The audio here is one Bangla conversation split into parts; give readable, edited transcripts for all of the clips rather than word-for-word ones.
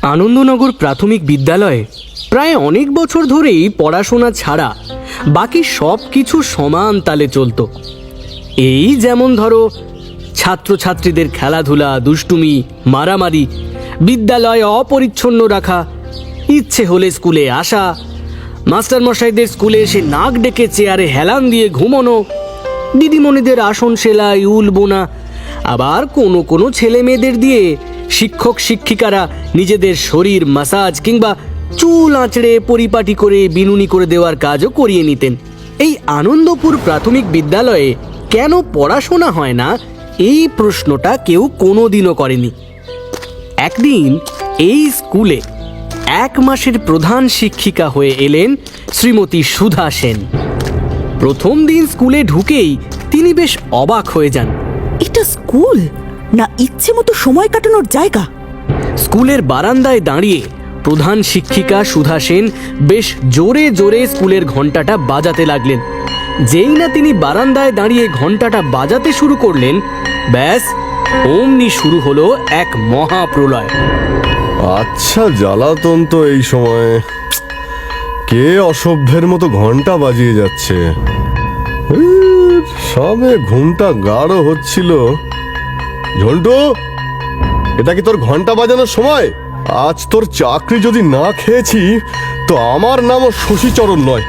আনন্দনগর প্রাথমিক বিদ্যালয়ে প্রায় অনেক বছর ধরেই পড়াশোনা ছাড়া বাকি সব কিছু সমান তালে চলত। এই যেমন ধরো ছাত্রছাত্রীদের খেলাধুলা, দুষ্টুমি, মারামারি, বিদ্যালয় অপরিচ্ছন্ন রাখা, ইচ্ছে হলে স্কুলে আসা, মাস্টারমশাইদের স্কুলে এসে নাক ডেকে চেয়ারে হেলান দিয়ে ঘুমোনো, দিদিমণিদের আসন সেলাই, উল বোনা, আবার কোনো কোনো ছেলে মেয়েদের দিয়ে শিক্ষক শিক্ষিকারা নিজেদের শরীর মাসাজ কিংবা চুল আঁচড়ে পরিপাটি করে বিনুনি করে দেওয়ার কাজও করিয়ে নিতেন। এই আনন্দপুর প্রাথমিক বিদ্যালয়ে কেন পড়াশোনা হয় না, এই প্রশ্নটা কেউ কোনোদিনও করেনি। একদিন এই স্কুলে 1 মাসের প্রধান শিক্ষিকা হয়ে এলেন শ্রীমতী সুধা সেন। প্রথম দিন স্কুলে ঢুকেই তিনি বেশ অবাক হয়ে যান। এটা স্কুল না ইচ্ছে মতো সময় কাটানোর জায়গা? স্কুলের বারান্দায় দাঁড়িয়ে প্রধান শিক্ষিকা সুধা সেন বেশ জোরে জোরে স্কুলের ঘন্টাটা বাজাতে লাগলেন। যেই না তিনি বারান্দায় দাঁড়িয়ে ঘন্টাটা বাজাতে শুরু করলেন, ব্যাস অমনি শুরু হলো এক মহাপ্রলয়। আচ্ছা, জ্বালাতন তো এই সময়ে। কে অসভ্যের মতো ঘন্টা বাজিয়ে যাচ্ছে? সবে ঘুমটা গাঢ় হচ্ছিল। ঝন্টু, এটা কি তোর ঘন্টা বাজানোর সময়? আজ তোর চাকরি যদি না খেয়েছি তো আমার নামও শশীচরণ নয়।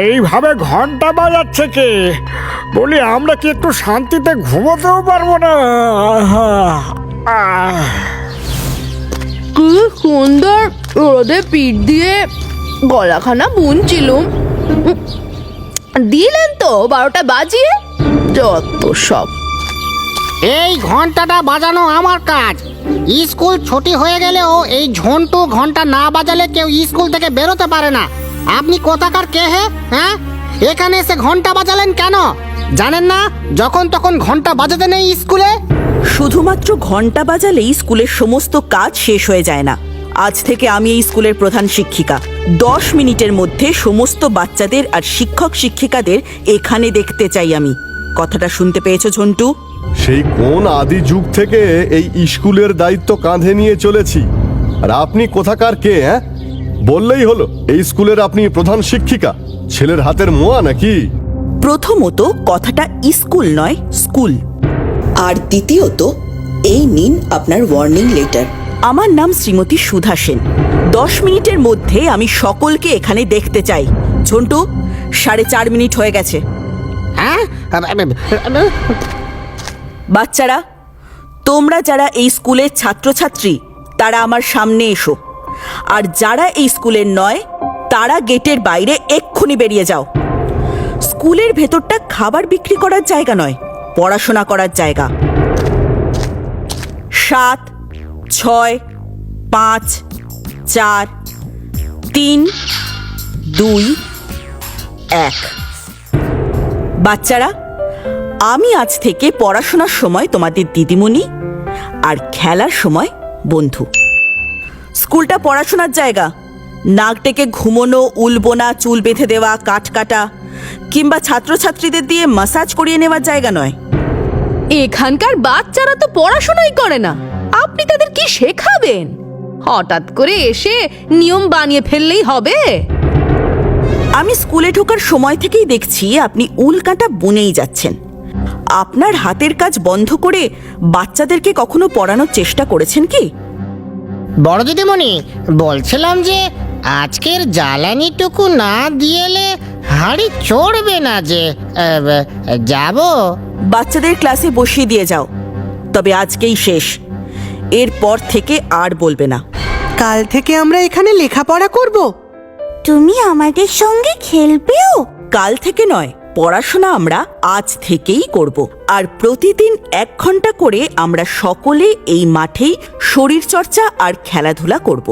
এইভাবে ঘন্টা বাজাচ্ছে কে? বলি, আমরা কি একটু শান্তিতে ঘুমোতেও পারবো না? কি সুন্দর রোদে পিঠ দিয়ে গলাখানা বুনছিলুম, দিলেন তো 12টা বাজিয়ে। যত সব। এই ঘন্টাটা বাজানো আমার কাজ। স্কুল ছুটি হয়ে গেলেও এই ঝন্টু ঘন্টা না বাজালে কেউ স্কুল থেকে বেরোতে পারে না। আপনি কোথাকার কে হে? হ্যাঁ, এখানে এসে ঘন্টা বাজালেন কেন? জানেন না যখন তখন ঘন্টা বাজাতে নেই স্কুলে? শুধুমাত্র ঘন্টা বাজালেই স্কুলের সমস্ত কাজ শেষ হয়ে যায় না। আজ থেকে আমি এই স্কুলের প্রধান শিক্ষিকা। 10 মিনিটের মধ্যে সমস্ত বাচ্চাদের আর শিক্ষক শিক্ষিকাদের এখানে দেখতে চাই আমি। কথাটা শুনতে পেয়েছো ঝন্টু? সেই কোন আদি যুগ থেকে এই স্কুলের দায়িত্ব কাঁধে নিয়ে চলেছি। আর আপনি কোথাকার কে? হ্যাঁ, বললেই হলো। এই স্কুলের আপনি প্রধান শিক্ষিকা? ছেলের হাতের মোয়া নাকি? প্রথমত, কথাটা স্কুল নয়, স্কুল। আর দ্বিতীয়ত, এই নিন আপনার ওয়ার্নিং লেটার। আমার নাম শ্রীমতী সুধা সেন। 10 মিনিটের মধ্যে আমি সকলকে এখানে দেখতে চাই। ঝন্টু, 4:30 মিনিট হয়ে গেছে। হ্যাঁ, বাচ্চারা, তোমরা যারা এই স্কুলের ছাত্রছাত্রী তারা আমার সামনে এসো, আর যারা এই স্কুলের নয় তারা গেটের বাইরে এক্ষুনি বেরিয়ে যাও। স্কুলের ভেতরটা খাবার বিক্রি করার জায়গা নয়, পড়াশোনা করার জায়গা। 7, 6, 5, 4, 3, 2, 1। বাচ্চারা, আমি আজ থেকে পড়াশোনার সময় তোমাদের দিদিমণি আর খেলার সময় বন্ধু। স্কুলটা পড়াশোনার জায়গা। নাক ডেকে ঘুমোনো, উলবোনা, চুল বেঁধে দেওয়া, কাট কাটা কিংবা ছাত্রছাত্রীদের দিয়ে মাসাজ করিয়ে নেওয়ার জায়গা নয়। এখানকার বাচ্চারা তো পড়াশোনাই করে না, আপনি তাদের কি শেখাবেন? হঠাৎ করে এসে নিয়ম বানিয়ে ফেললেই হবে? আমি স্কুলে ঢোকার সময় থেকেই দেখছি আপনি উল কাঁটা বুনেই যাচ্ছেন। আপনার হাতের কাজ বন্ধ করে বাচ্চাদেরকে কখনো পড়ানোর চেষ্টা করেছেন কি? বড় দিদিমণি, বলছিলাম যে আজকের জ্বালানিটুকু না দিয়েলে হাড়ি চড়বে না যে। যাব? বাচ্চাদের ক্লাসে বসিয়ে দিয়ে যাও, তবে আজকেই শেষ। এরপর থেকে আর বলবে না। কাল থেকে আমরা এখানে লেখাপড়া করব। তুমি আমাদের সঙ্গে খেলবেও? কাল থেকে নয়, পড়াশোনা আমরা আজ থেকেই করব। আর প্রতিদিন 1 ঘন্টা করে আমরা সকলে এই মাঠেই শরীরচর্চা আর খেলাধুলা করব।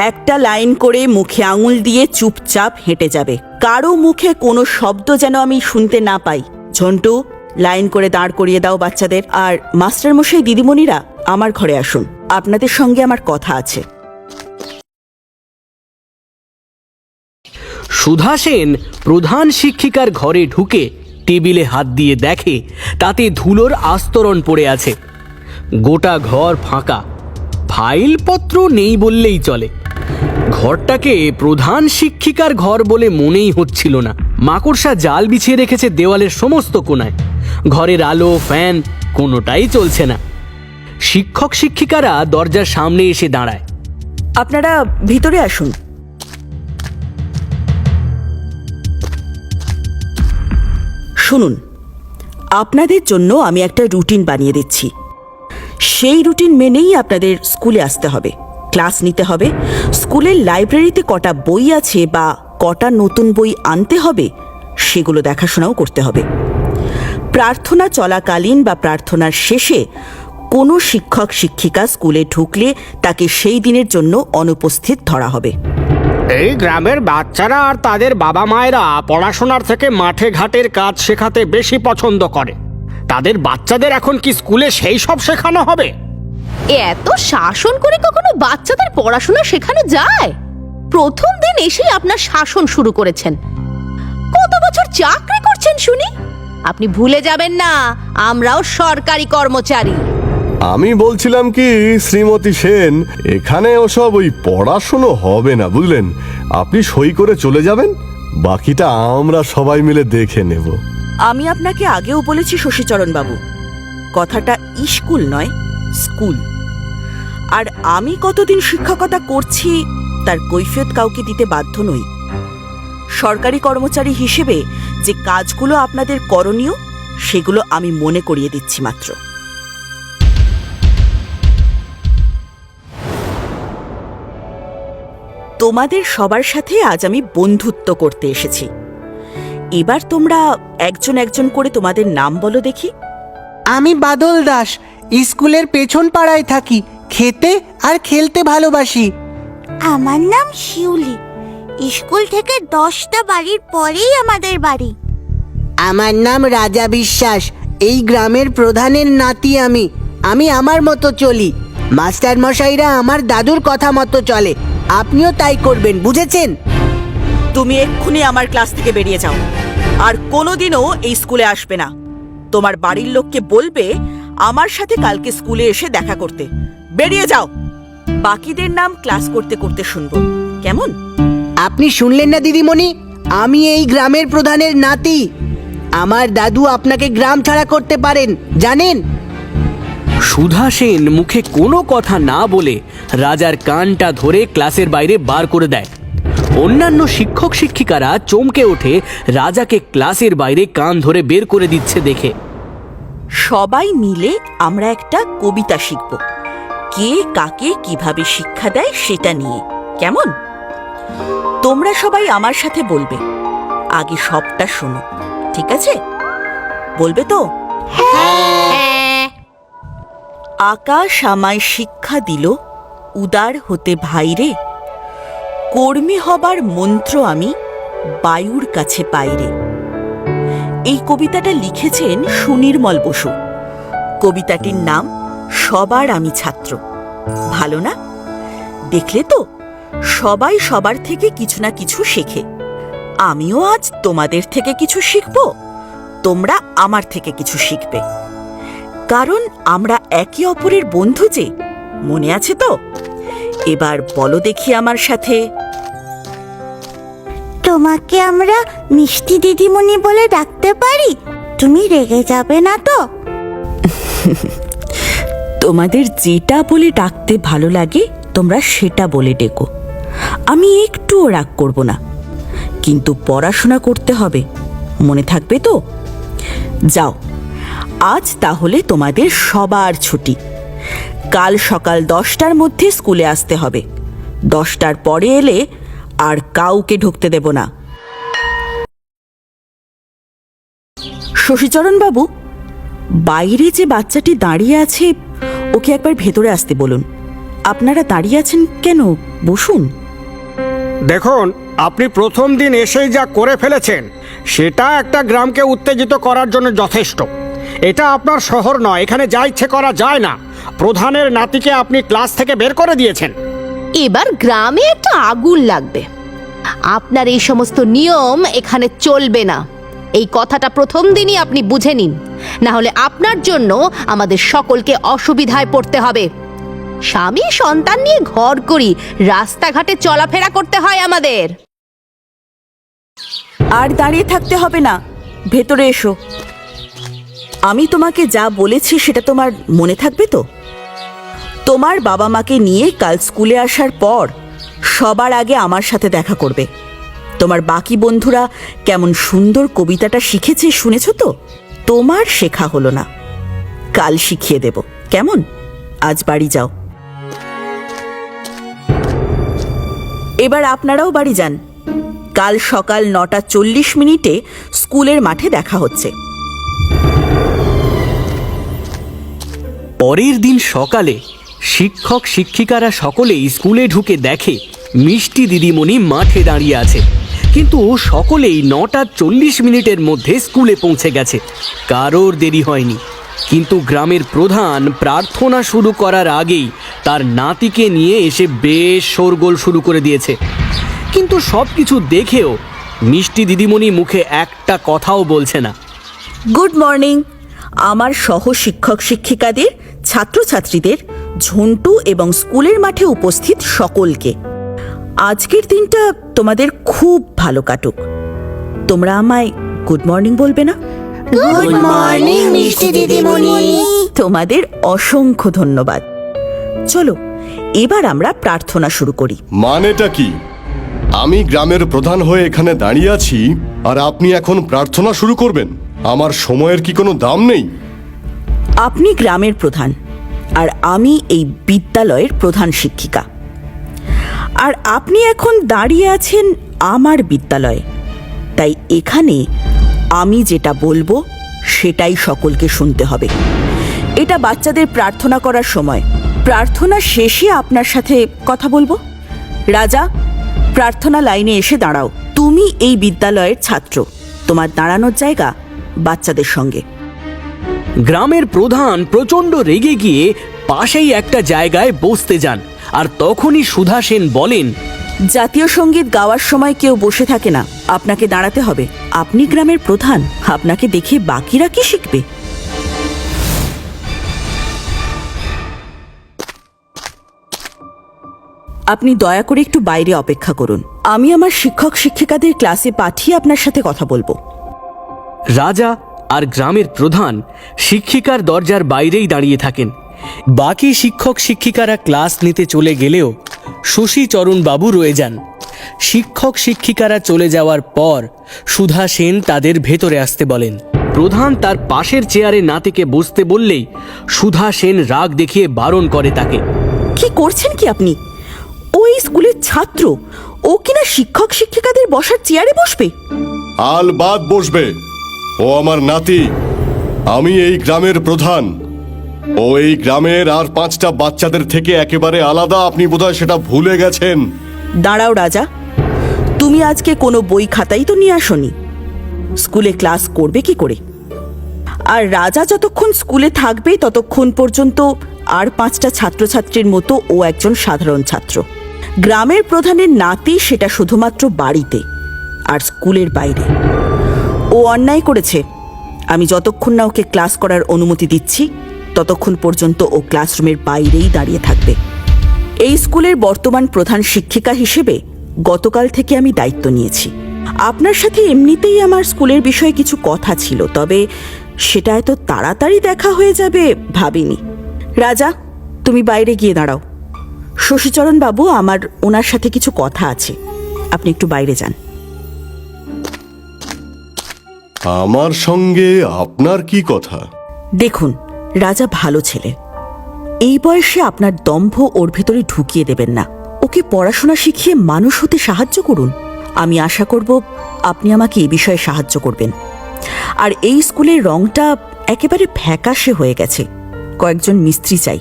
একটা লাইন করে মুখে আঙুল দিয়ে চুপচাপ হেঁটে যাবে। কারো মুখে কোনো শব্দ যেন আমি শুনতে না পাই। ঝন্টু, লাইন করে দাঁড় করিয়ে দাও বাচ্চাদের। আর মাস্টারমশাই, দিদিমণিরা, আমার ঘরে আসুন, আপনাদের সঙ্গে আমার কথা আছে। সুধা সেন প্রধান শিক্ষিকার ঘরে ঢুকে টেবিলে হাত দিয়ে দেখে তাতে ধুলোর আস্তরণ পড়ে আছে। গোটা ঘর ফাঁকা, ফাইলপত্র নেই বললেই চলে। ঘরটাকে প্রধান শিক্ষিকার ঘর বলে মনেই হচ্ছিল না। মাকড়সা জাল বিছিয়ে রেখেছে দেওয়ালের সমস্ত কোণায়। ঘরের আলো, ফ্যান কোনোটাই চলছে না। শিক্ষক শিক্ষিকারা দরজার সামনে এসে দাঁড়ায়। আপনারা ভিতরে আসুন। শুনুন, আপনাদের জন্য আমি একটা রুটিন বানিয়ে দিচ্ছি। সেই রুটিন মেনেই আপনাদের স্কুলে আসতে হবে, ক্লাস নিতে হবে। স্কুলের লাইব্রেরিতে কটা বই আছে বা কটা নতুন বই আনতে হবে সেগুলো দেখাশোনাও করতে হবে। প্রার্থনা চলাকালীন বা প্রার্থনার শেষে কোনো শিক্ষক শিক্ষিকা স্কুলে ঢুকলে তাকে সেই দিনের জন্য অনুপস্থিত ধরা হবে। এই গ্রামের বাচ্চারা আর তাদের বাবা মায়েরা পড়াশোনার থেকে মাঠে ঘাটের কাজ শেখাতে বেশি পছন্দ করে। তাদের বাচ্চাদের এখন কি স্কুলে সেই সব শেখানো হবে? এত শাসন করে কখনো বাচ্চাদের পড়াশোনা শেখানো যায়? প্রথম দিন এসেই আপনার শাসন শুরু করেছেন। কত বছর চাকরি করছেন শুনি? আপনি ভুলে যাবেন না, আমরাও সরকারি কর্মচারী। আমি বলছিলাম কি শ্রীমতী সেন, এখানে ওসব ওই পড়াশুনো হবে না, বুঝলেন? আপনি সই করে চলে যাবেন, বাকিটা আমরা সবাই মিলে দেখে নেব। আমি আপনাকে আগেও বলেছি শশীচরণ বাবু, কথাটা স্কুল নয়, স্কুল। আর আমি কতদিন শিক্ষকতা করছি তার কৈফিয়ত কাউকে দিতে বাধ্য নই। সরকারি কর্মচারী হিসেবে যে কাজগুলো আপনাদের করণীয় সেগুলো আমি মনে করিয়ে দিচ্ছি মাত্র। তোমাদের সবার সাথে আজ আমি বন্ধুত্ব করতে এসেছি। এবার তোমরা একজন একজন করে তোমাদের নাম বলো দেখি। আমি বাদল দাস, স্কুলের পেছন পাড়ায় থাকি, খেতে আর খেলতে ভালোবাসি। আমার নাম শিউলি, স্কুল থেকে 10টা বাড়ির পরেই আমাদের বাড়ি। আমার নাম রাজা বিশ্বাস, এই গ্রামের প্রধানের নাতি আমি। আমি আমার মতো চলি, মাস্টার মশাইরা আমার দাদুর কথা মতো চলে। আপনিও তাই করবেন, বুঝেছেন? তুমি এক্ষুনি আমার ক্লাস থেকে বেরিয়ে যাও, আর কোনোদিনও এই স্কুলে আসবে না। তোমার বাড়ির লোককে বলবে আমার সাথে কালকে স্কুলে এসে দেখা করতে। বেরিয়ে যাও। বাকিদের নাম ক্লাস করতে করতে শুনবো, কেমন? আপনি শুনলেন না দিদিমণি, আমি এই গ্রামের প্রধানের নাতি। আমার দাদু আপনাকে গ্রাম ছাড়া করতে পারেন, জানেন? সুধা সেন মুখে কোনো কথা না বলে রাজার কানটা ধরে ক্লাসের বাইরে বার করে দেয়। অন্যান্য শিক্ষক শিক্ষিকারা চমকে ওঠে রাজাকে ক্লাসের বাইরে কান ধরে বের করে দিচ্ছে দেখে। সবাই মিলে আমরা একটা কবিতা শিখব, কে কাকে কিভাবে শিক্ষা দেয় সেটা নিয়ে, কেমন? তোমরা সবাই আমার সাথে বলবে। আগে সবটা শোনো, ঠিক আছে? বলবে তো? আকাশ আমায় শিক্ষা দিল উদার হতে ভাইরে, কর্মী হবার মন্ত্র আমি বায়ুর কাছে পাইরে। এই কবিতাটা লিখেছেন সুনির্মল বসু। কবিতাটির নাম সবার আমি ছাত্র। ভালো না? দেখলে তো, সবাই সবার থেকে কিছু না কিছু শেখে। আমিও আজ তোমাদের থেকে কিছু শিখব, তোমরা আমার থেকে কিছু শিখবে। কারণ আমরা একে অপরের বন্ধু যে, মনে আছে তো? এবার বলো দেখি আমার সাথে। তোমাকে আমরা মিষ্টি দিদিমণি বলে ডাকতে পারি? তুমি রেগে যাবে না তো? তোমাদের যেটা বলে ডাকতে ভালো লাগে তোমরা সেটা বলে ডেকো, আমি একটুও রাগ করব না। কিন্তু পড়াশোনা করতে হবে, মনে থাকবে তো? যাও, আজ তাহলে তোমাদের সবার ছুটি। কাল সকাল 10টার মধ্যে স্কুলে আসতে হবে। 10টার পরে এলে আর কাউকে ঢুকতে দেব না। শশীচরণ বাবু, বাইরে যে বাচ্চাটি দাঁড়িয়ে আছে ওকে একবার ভেতরে আসতে বলুন। আপনারা দাঁড়িয়ে আছেন কেন? বসুন। দেখুন, আপনি প্রথম দিন এসেই যা করে ফেলেছেন সেটা একটা গ্রামকে উত্তেজিত করার জন্য যথেষ্ট। এটা আপনার শহর নয়, এখানে যা ইচ্ছে করা যায় না। প্রধানের নাতিকে আপনি ক্লাস থেকে বের করে দিয়েছেন। এবার গ্রামে একটা আগুন লাগবে। আপনার এই সমস্ত নিয়ম এখানে চলবে না। এই কথাটা প্রথম দিনই আপনি বুঝে নিন, না হলে আপনার জন্য আমাদের সকলকে অসুবিধায় পড়তে হবে। স্বামী সন্তান নিয়ে ঘর করি, রাস্তাঘাটে চলাফেরা করতে হয় আমাদের। আর দাঁড়িয়ে থাকতে হবে না, ভেতরে এসো। আমি তোমাকে যা বলেছি সেটা তোমার মনে থাকবে তো? তোমার বাবা মাকে নিয়ে কাল স্কুলে আসার পর সবার আগে আমার সাথে দেখা করবে। তোমার বাকি বন্ধুরা কেমন সুন্দর কবিতাটা শিখেছে শুনেছো তো? তোমার শেখা হলো না, কাল শিখিয়ে দেব, কেমন? আজ বাড়ি যাও। এবার আপনারাও বাড়ি যান। কাল সকাল 9:40 স্কুলের মাঠে দেখা হচ্ছে। পরের দিন সকালে শিক্ষক শিক্ষিকারা সকলেই স্কুলে ঢুকে দেখে মিষ্টি দিদিমণি মাঠে দাঁড়িয়ে আছে, কিন্তু সকলেই 9:40 মধ্যে স্কুলে পৌঁছে গেছে, কারোর দেরি হয়নি। কিন্তু গ্রামের প্রধান প্রার্থনা শুরু করার আগেই তার নাতিকে নিয়ে এসে বেশ শোরগোল শুরু করে দিয়েছে। কিন্তু সব কিছু দেখেও মিষ্টি দিদিমণি মুখে একটা কথাও বলছে না। গুড মর্নিং আমার সহ শিক্ষক শিক্ষিকাদের, ছাত্রছাত্রীদের, ঝন্টু এবং স্কুলের মাঠে উপস্থিত সকলকে। আজকের দিনটা তোমাদের খুব ভালো কাটুক। তোমরা আমায় গুড মর্নিং বলবে না? গুড মর্নিং মিষ্টি দিদিমণি। তোমাদের অসংখ্য ধন্যবাদ। চলো এবার আমরা প্রার্থনা শুরু করি। মানেটা কি? আমি গ্রামের প্রধান হয়ে এখানে দাঁড়িয়ে আছি আর আপনি এখন প্রার্থনা শুরু করবেন? আমার সময়ের কি কোনো দাম নেই? আপনি গ্রামের প্রধান আর আমি এই বিদ্যালয়ের প্রধান শিক্ষিকা, আর আপনি এখন দাঁড়িয়ে আছেন আমার বিদ্যালয়ে। তাই এখানে আমি যেটা বলবো সেটাই সকলকে শুনতে হবে। এটা বাচ্চাদের প্রার্থনা করার সময়। প্রার্থনা শেষে আপনার সাথে কথা বলবো। রাজা, প্রার্থনা লাইনে এসে দাঁড়াও। তুমি এই বিদ্যালয়ের ছাত্র, তোমার দাঁড়ানোর জায়গা বাচ্চাদের সঙ্গে। গ্রামের প্রধান প্রচণ্ড রেগে গিয়ে পাশেই একটা জায়গায় বসতে যান, আর তখনই সুধা সেন বলেন, জাতীয় সঙ্গীত গাওয়ার সময় কেউ বসে থাকে না, আপনাকে দাঁড়াতে হবে। আপনি গ্রামের প্রধান, আপনাকে দেখে বাকিরা কি শিখবে? আপনি দয়া করে একটু বাইরে অপেক্ষা করুন, আমি আমার শিক্ষক শিক্ষিকাদের ক্লাসে পাঠিয়ে আপনার সাথে কথা বলবো। রাজা আর গ্রামের প্রধান শিক্ষিকার দরজার বাইরেই দাঁড়িয়ে থাকেন। বাকি শিক্ষক শিক্ষিকারা ক্লাস নিতে চলে গেলেও শশীচরণ বাবু রয়ে যান। শিক্ষক শিক্ষিকারা চলে যাওয়ার পর সুধা সেন তাদের ভেতরে আসতে বলেন। প্রধান তার পাশের চেয়ারে নাতিকে বসতে বললেই সুধা সেন রাগ দেখিয়ে বারণ করে তাকে। কি করছেন কি আপনি? ওই স্কুলের ছাত্র, ও কিনা শিক্ষক শিক্ষিকাদের বসার চেয়ারে বসবে? আলবাদ বসবে, ও আমার নাতি। আমি এই গ্রামের প্রধান। ও এই গ্রামের আর 5টা বাচ্চাদের থেকে একেবারে আলাদা। আপনি বোধহয় সেটা ভুলে গেছেন। দাঁড়াও রাজা, তুমি আজকে কোনো বই খাতাই তো নিয়ে আসোনি। স্কুলে ক্লাস করবে কি করে? আর রাজা যতক্ষণ স্কুলে থাকবে ততক্ষণ পর্যন্ত আর 5টা ছাত্রছাত্রীর মতো ও একজন সাধারণ ছাত্র। গ্রামের প্রধানের নাতি সেটা শুধুমাত্র বাড়িতে, আর স্কুলের বাইরে। ও অন্যায় করেছে। আমি যতক্ষণ না ওকে ক্লাস করার অনুমতি দিচ্ছি ততক্ষণ পর্যন্ত ও ক্লাসরুমের বাইরেই দাঁড়িয়ে থাকবে। এই স্কুলের বর্তমান প্রধান শিক্ষিকা হিসেবে গতকাল থেকে আমি দায়িত্ব নিয়েছি। আপনার সাথে এমনিতেই আমার স্কুলের বিষয়ে কিছু কথা ছিল, তবে সেটা এত তাড়াতাড়ি দেখা হয়ে যাবে ভাবিনি। রাজা, তুমি বাইরে গিয়ে দাঁড়াও। শশীচরণ বাবু, আমার ওনার সাথে কিছু কথা আছে, আপনি একটু বাইরে যান। আমার সঙ্গে আপনার কি কথা? দেখুন, রাজা ভালো ছেলে। এই বয়সে আপনার দম্ভ ওর ভেতরে ঢুকিয়ে দেবেন না। ওকে পড়াশোনা শিখিয়ে মানুষ হতে সাহায্য করুন। আমি আশা করব আপনি আমাকে এই বিষয়ে সাহায্য করবেন। আর এই স্কুলের রংটা একেবারে ফ্যাকাশে হয়ে গেছে। কয়েকজন মিস্ত্রি চাই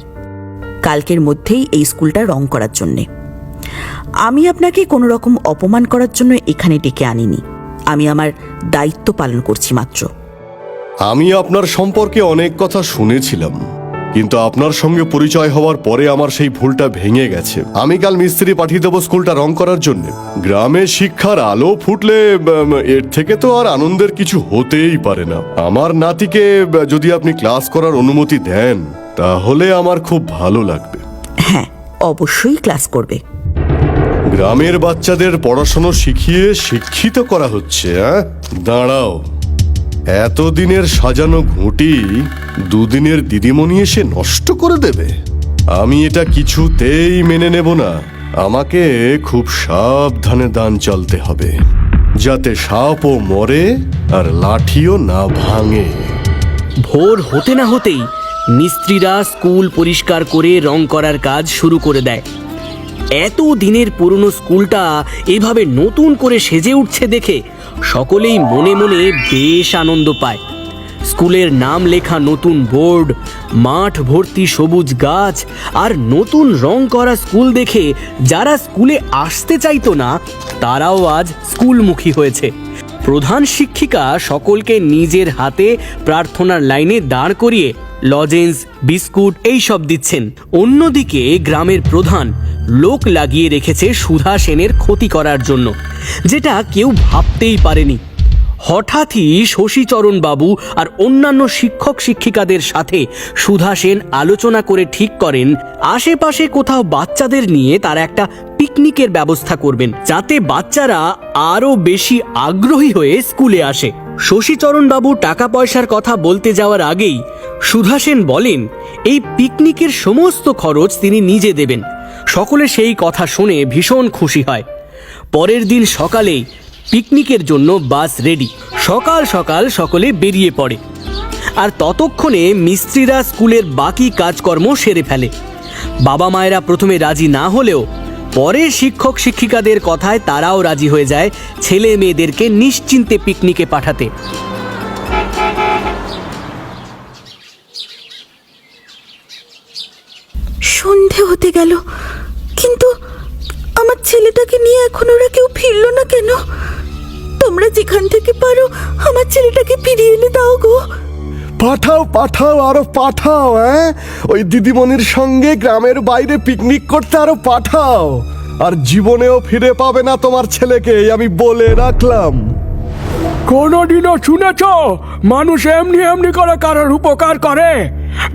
কালকের মধ্যেই এই স্কুলটা রং করার জন্যে। আমি আপনাকে কোনো রকম অপমান করার জন্য এখানে ডেকে আনিনি। আমি আমার দায়িত্ব পালন করছি মাত্র। আমি আপনার সম্পর্কে অনেক কথা শুনেছিলাম, কিন্তু আপনার সঙ্গে পরিচয় হওয়ার পরে আমার সেই ভুলটা ভেঙে গেছে। আমি কাল মিস্ত্রি পাঠিয়ে দেবো স্কুলটা রং করার জন্য। গ্রামে শিক্ষার আলো ফুটলে এর থেকে তো আর আনন্দের কিছু হতেই পারে না। আমার নাতিকে যদি আপনি ক্লাস করার অনুমতি দেন তাহলে আমার খুব ভালো লাগবে। হ্যাঁ, অবশ্যই ক্লাস করবে। গ্রামের বাচ্চাদের পড়াশোনা শিখিয়ে শিক্ষিত করা হচ্ছে। দাঁড়াও, এতদিনের সাজানো ঘুঁটি দুদিনের দিদিমণি এসে নষ্ট করে দেবে? আমি এটা কিছুতেই মেনে নেব না। আমাকে খুব সাবধানে দান চলতে হবে, যাতে সাপও মরে আর লাঠিও না ভাঙে। ভোর হতে না হতেই মিস্ত্রিরা স্কুল পরিষ্কার করে রং করার কাজ শুরু করে দেয়। এত দিনের পুরনো স্কুলটা এভাবে নতুন করে সেজে উঠছে দেখে সকলেই মনে মনে বেশ আনন্দ পায়। স্কুলের নাম লেখা নতুন বোর্ড, মাঠ ভর্তি সবুজ গাছ আর নতুন রং করা স্কুল দেখে যারা স্কুলে আসতে চাইতো না তারাও আজ স্কুলমুখী হয়েছে। প্রধান শিক্ষিকা সকলকে নিজের হাতে প্রার্থনার লাইনে দাঁড় করিয়ে লজেন্স, বিস্কুট এই সব দিচ্ছেন। অন্যদিকে গ্রামের প্রধান লোক লাগিয়ে রেখেছে সুধা সেনের ক্ষতি করার জন্য, যেটা কেউ ভাবতেই পারেনি। হঠাৎই শশীচরণ বাবু আর অন্যান্য শিক্ষক শিক্ষিকাদের সাথে সুধা সেন আলোচনা করে ঠিক করেন আশেপাশে কোথাও বাচ্চাদের নিয়ে তারা একটা পিকনিকের ব্যবস্থা করবেন, যাতে বাচ্চারা আরো বেশি আগ্রহী হয়ে স্কুলে আসে। শশীচরণ বাবু টাকা পয়সার কথা বলতে যাওয়ার আগেই সুধা সেন বলেন এই পিকনিকের সমস্ত খরচ তিনি নিজে দেবেন। সকলে সেই কথা শুনে ভীষণ খুশি হয়। পরের দিন সকালেই পিকনিকের জন্য বাস রেডি। সকাল সকাল সকলে বেরিয়ে পড়ে, আর ততক্ষণে মিস্ত্রিরা স্কুলের বাকি কাজকর্ম সেরে ফেলে। বাবা মায়েরা প্রথমে রাজি না হলেও পরে শিক্ষক শিক্ষিকাদের কথায় তারাও রাজি হয়ে যায় ছেলে মেয়েদেরকে নিশ্চিন্তে পিকনিকে পাঠাতে। সন্ধে হতে গেল, কিন্তু আমার ছেলেটাকে নিয়ে এখন ওরা কেউ ফিরলো না কেন? তোমরা যেখান থেকে পারো আমার ছেলেটাকে ফিরিয়ে এনে দাও গো। পাঠাও পাঠাও, আরো পাঠাও। ওই দিদিমণির সঙ্গে গ্রামের বাইরে পিকনিক করতে আরো পাঠাও। আর জীবনেও ফিরে পাবে না তোমার ছেলেকে, আমি বলে রাখলাম। কোনোদিনও শুনেছ মানুষ এমনি এমনি করে কারোর উপকার করে?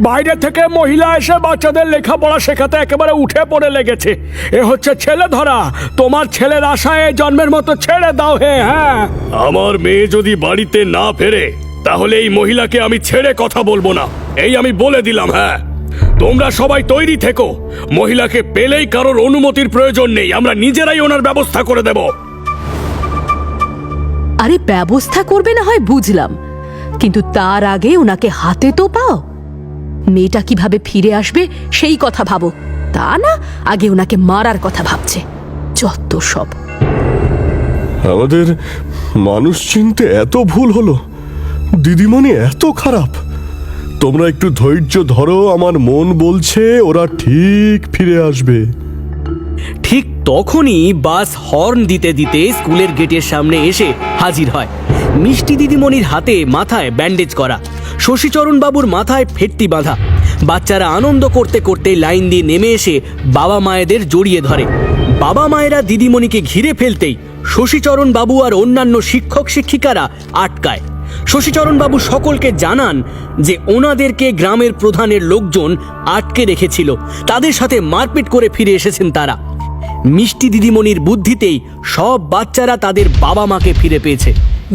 বাইরে থেকে মহিলা এসে বাচ্চাদের লেখাপড়া শেখাতে একেবারে উঠে পড়ে লেগেছে। এ হচ্ছে ছেলে ধরা। তোমার ছেলের আশায় জন্মের মতো ছেড়ে দাও হে। হ্যাঁ, আমার মেয়ে যদি বাড়িতে না ফেরে তাহলে এই মহিলাকে আমি ছেড়ে কথা বলবো না, এই আমি বলে দিলাম। হ্যাঁ, তোমরা সবাই তৈরি থেকো। মহিলাকে পেলেই কারোর অনুমতির প্রয়োজন নেই, আমরা নিজেরাই ওনার ব্যবস্থা করে দেব। আরে ব্যবস্থা করবে না হয় বুঝলাম, কিন্তু তার আগে ওনাকে হাতে তো পাও। মেয়েটা কিভাবে ফিরে আসবে সেই কথা ভাবো, তা না আগে ওনাকে মারার কথা ভাবছে। যত সব। আমাদের মানুষ চিনতে এত ভুল হলো, দিদিমণি এত খারাপ। তোমরা একটু ধৈর্য ধরো, আমার মন বলছে ওরা ঠিক ফিরে আসবে। ঠিক তখনই বাস হর্ন দিতে দিতে স্কুলের গেটের সামনে এসে হাজির হয়। মিষ্টি দিদিমণির হাতে মাথায় ব্যান্ডেজ করা, শশীচরণ বাবুর মাথায় ফেটটি বাঁধা। বাচ্চারা আনন্দ করতে করতে লাইন দিয়ে নেমে এসে বাবা মায়েদের জড়িয়ে ধরে। বাবা মায়েরা দিদিমণিকে ঘিরে ফেলতেই শশীচরণ বাবু আর অন্যান্য শিক্ষক শিক্ষিকারা আটকায়। শশীচরণ বাবু সকলকে জানান যে ওনাদেরকে গ্রামের প্রধানের লোকজন আটকে রেখেছিল, তাদের সাথে মারপিট করে ফিরে এসেছেন তারা। মিষ্টি দিদিমণির বুদ্ধিতেই সব বাচ্চারা তাদের বাবা মাকে ফিরে পেয়েছে।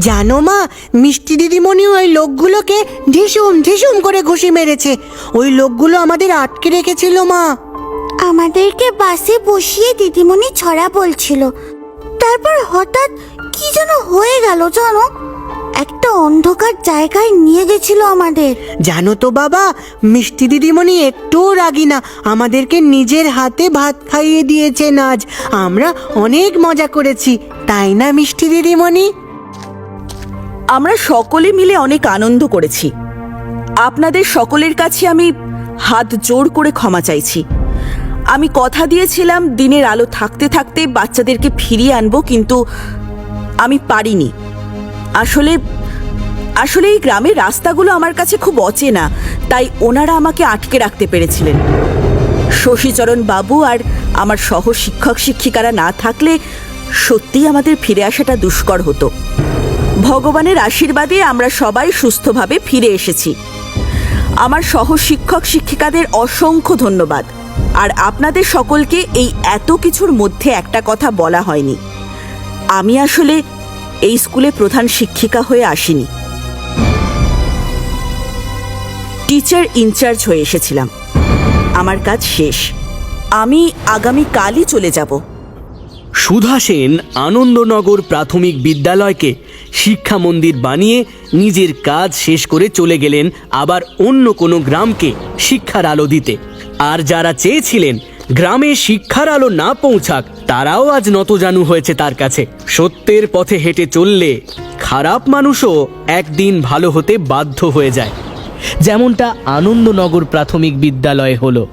জানো মা, মিষ্টি দিদিমণি ওই লোকগুলোকে ঢিসুম ঢিসুম করে ঘুষি মেরেছে। ওই লোকগুলো আমাদের আটকে রেখেছিল মা। আমাদেরকে বাসে বসিয়ে দিদিমণি ছড়া বলছিল, তারপর হঠাৎ কি যেন হয়ে গেল জানো, একটা অন্ধকার জায়গায় নিয়ে গেছিল আমাদের। জানো তো বাবা, মিষ্টি দিদিমণি একটুও রাগি না, আমাদেরকে নিজের হাতে ভাত খাইয়ে দিয়েছেন আজ। আমরা অনেক মজা করেছি, তাই না মিষ্টি দিদিমণি? আমরা সকলে মিলে অনেক আনন্দ করেছি। আপনাদের সকলের কাছে আমি হাত জোড় করে ক্ষমা চাইছি। আমি কথা দিয়েছিলাম দিনের আলো থাকতে থাকতে বাচ্চাদেরকে ফিরিয়ে আনবো, কিন্তু আমি পারিনি। আসলে আসলে এই গ্রামের রাস্তাগুলো আমার কাছে খুব অচেনা, তাই ওনারা আমাকে আটকে রাখতে পেরেছিলেন। শশীচরণ বাবু আর আমার সহ শিক্ষক শিক্ষিকারা না থাকলে সত্যিই আমাদের ফিরে আসাটা দুষ্কর হতো। ভগবানের আশীর্বাদে আমরা সবাই সুস্থভাবে ফিরে এসেছি। আমার সহ শিক্ষক শিক্ষিকাদের অসংখ্য ধন্যবাদ। আর আপনাদের সকলকে এই এত কিছুর মধ্যে একটা কথা বলা হয়নি, আমি আসলে এই স্কুলে প্রধান শিক্ষিকা হয়ে আসিনি, টিচার ইনচার্জ হয়ে এসেছিলাম। আমার কাজ শেষ, আমি আগামী কালই চলে যাব। সুধা সেন আনন্দনগর প্রাথমিক বিদ্যালয়কে শিক্ষা মন্দির বানিয়ে নিজের কাজ শেষ করে চলে গেলেন আবার অন্য কোনো গ্রামকে শিক্ষার আলো দিতে। আর যারা চেয়েছিলেন গ্রামে শিক্ষার আলো না পৌঁছাক, তারাও আজ নতজানু হয়েছে তার কাছে। সত্যের পথে হেঁটে চললে খারাপ মানুষও একদিন ভালো হতে বাধ্য হয়ে যায়, যেমনটা আনন্দনগর প্রাথমিক বিদ্যালয়ে হলো।